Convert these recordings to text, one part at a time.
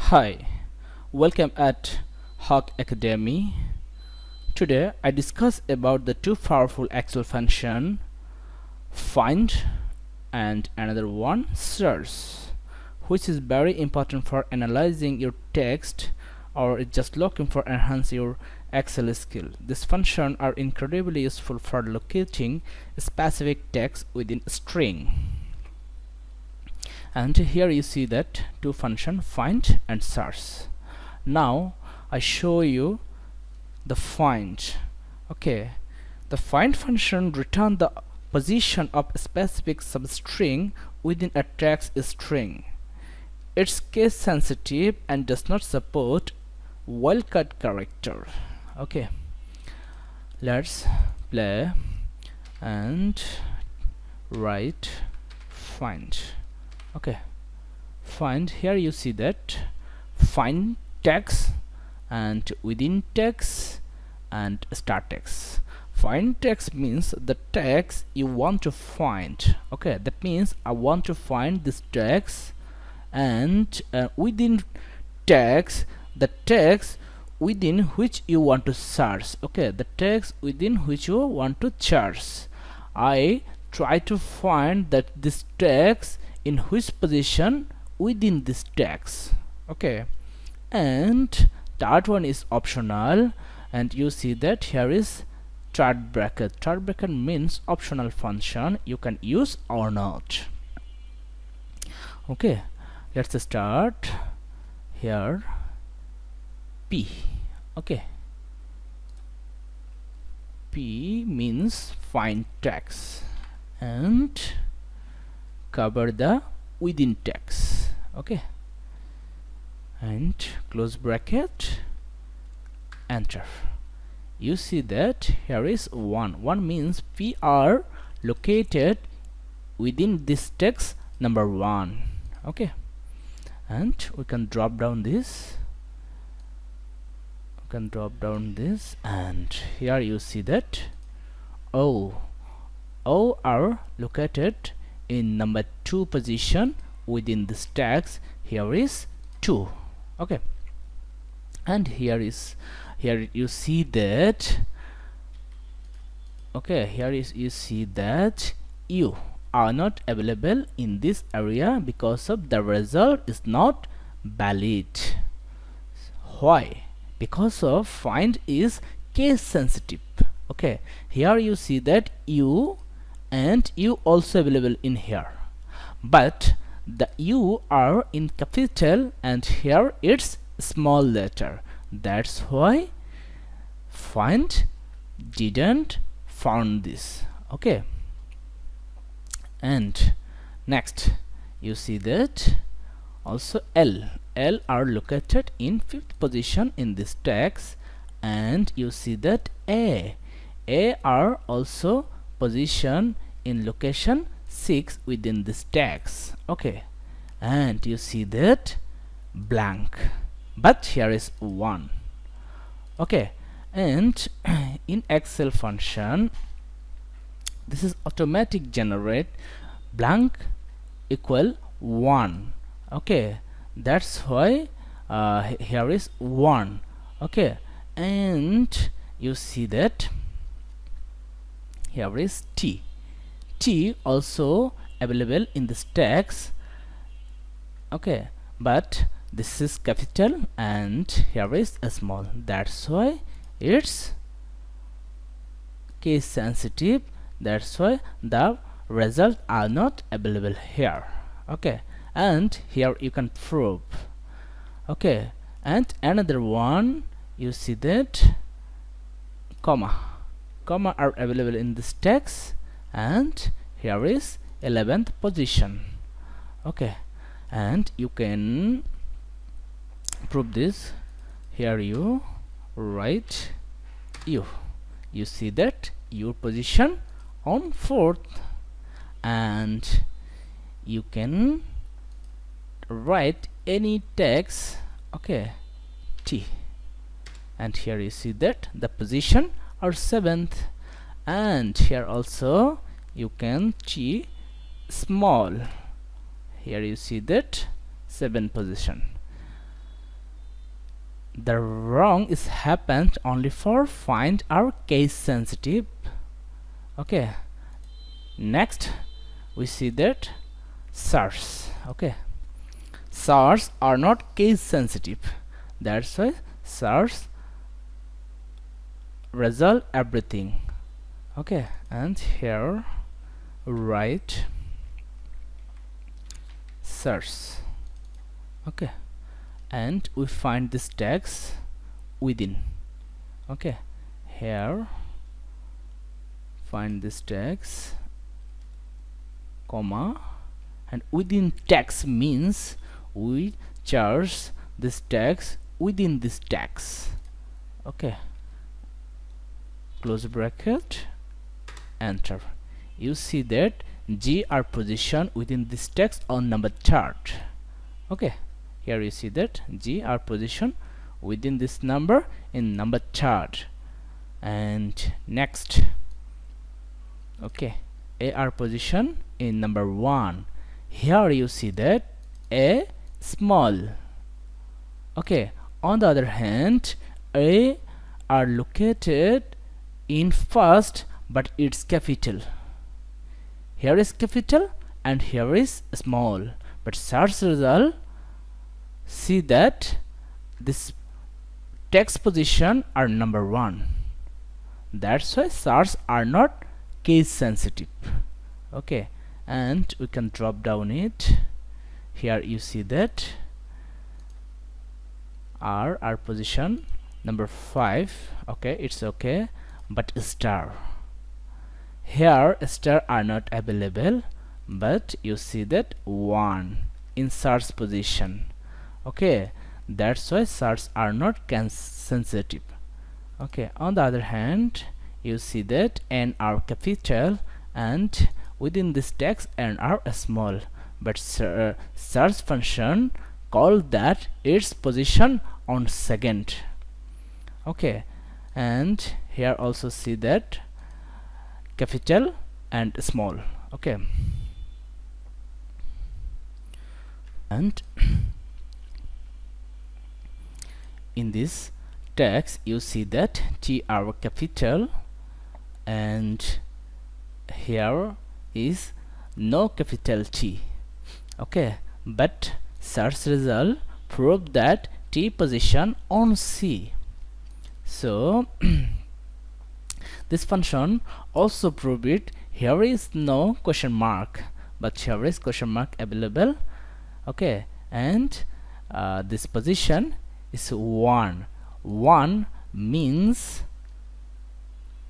Hi, welcome at Hawk Academy. Today I discuss about the two powerful Excel function find and another one search, which is very important for analyzing your text or just looking for enhance your Excel skill. These functions are incredibly useful for locating specific text within a string. And here you see that two function find and search. Now I show you the find. Okay, the find function return the position of a specific substring within a text string. It's case sensitive and does not support wildcard character. Okay, let's play and write find. Okay, find, here you see that find text and within text and start text. Find text means the text you want to find. Okay, that means I want to find this text, and within text, the text within which you want to search. Okay, the text within which you want to search. I try to find that this text in which position within this text. Okay, and third one is optional, and you see that here is third bracket. Third bracket means optional function, you can use or not. Okay, let's start here. P. Okay, P means find text and cover the within text. Okay, and close bracket, enter. You see that here is 1 means we are located within this text number 1. Okay, and we can drop down this, and here you see that O are located in number 2 position within this text. Here is 2. Okay, and here you see that, okay, you see that you are not available in this area because of the result is not valid. Why? Because of find is case sensitive. Okay, here you see that you and you also available in here, but the you are in capital and here it's small letter. That's why find didn't found this. Okay, and next you see that also L are located in 5th position in this text, and you see that A are also position in location 6 within this text. Okay, and you see that blank, but here is 1. Okay, and in Excel function this is automatic generate blank equal 1. Okay, that's why here is 1. Okay, and you see that here is T also available in this text. Okay, but this is capital and here is a small, that's why it's case sensitive, that's why the results are not available here. Okay, and here you can prove. Okay, and another one, you see that comma are available in this text, and here is 11th position. Okay, and you can prove this. Here you write you see that your position on 4th, and you can write any text. Okay, T, and here you see that the position are 7th, and here also you can T small. Here you see that 7 position. the wrong is happened only for find are case sensitive. Okay, next we see that search. Okay, search are not case sensitive, that's why search result everything. Okay, and here write search. Okay, and we find this text within. Okay, here find this text comma, and within text means we charge this text within this text. Okay, close bracket, enter. You see that G are positioned within this text on number chart. Okay, here you see that G are positioned within this number in number chart. And next, okay, A are positioned in number 1. Here you see that A small. Okay, on the other hand, A are located in first, but it's capital. Here is capital and here is small, but search result see that this text position are number 1. That's why search are not case sensitive. Okay, and we can drop down it. Here you see that R position number 5. Okay, it's okay, but star, here star are not available, but you see that 1 in search position. Okay, that's why search are not sensitive. Okay, on the other hand, you see that N are capital and within this text N are small, but search function call that its position on second. Okay, and here also see that capital and small. Okay, and in this text you see that T are capital and here is no capital T. Okay, but search result prove that T position on C. So this function also prove it. Here is no question mark, but here is question mark available. Okay, and this position is 1. 1 means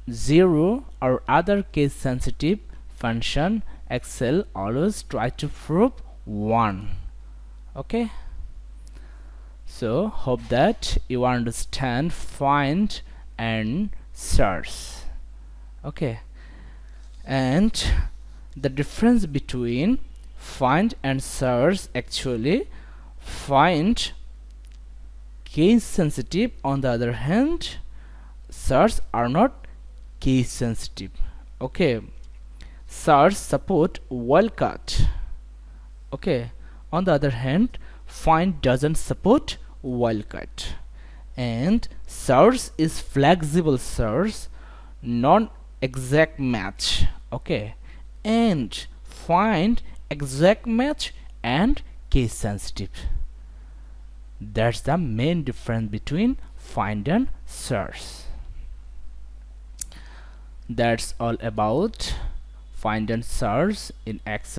0 or other case sensitive function. Excel always try to prove 1. Okay, so hope that you understand find and search. Okay, and the difference between find and search, actually find case sensitive, on the other hand search are not case sensitive. Okay, search support wildcard. Okay, on the other hand find doesn't support wildcard, and search is flexible search, non-exact match. Okay, and find exact match and case sensitive. That's the main difference between find and search. That's all about find and search in Excel.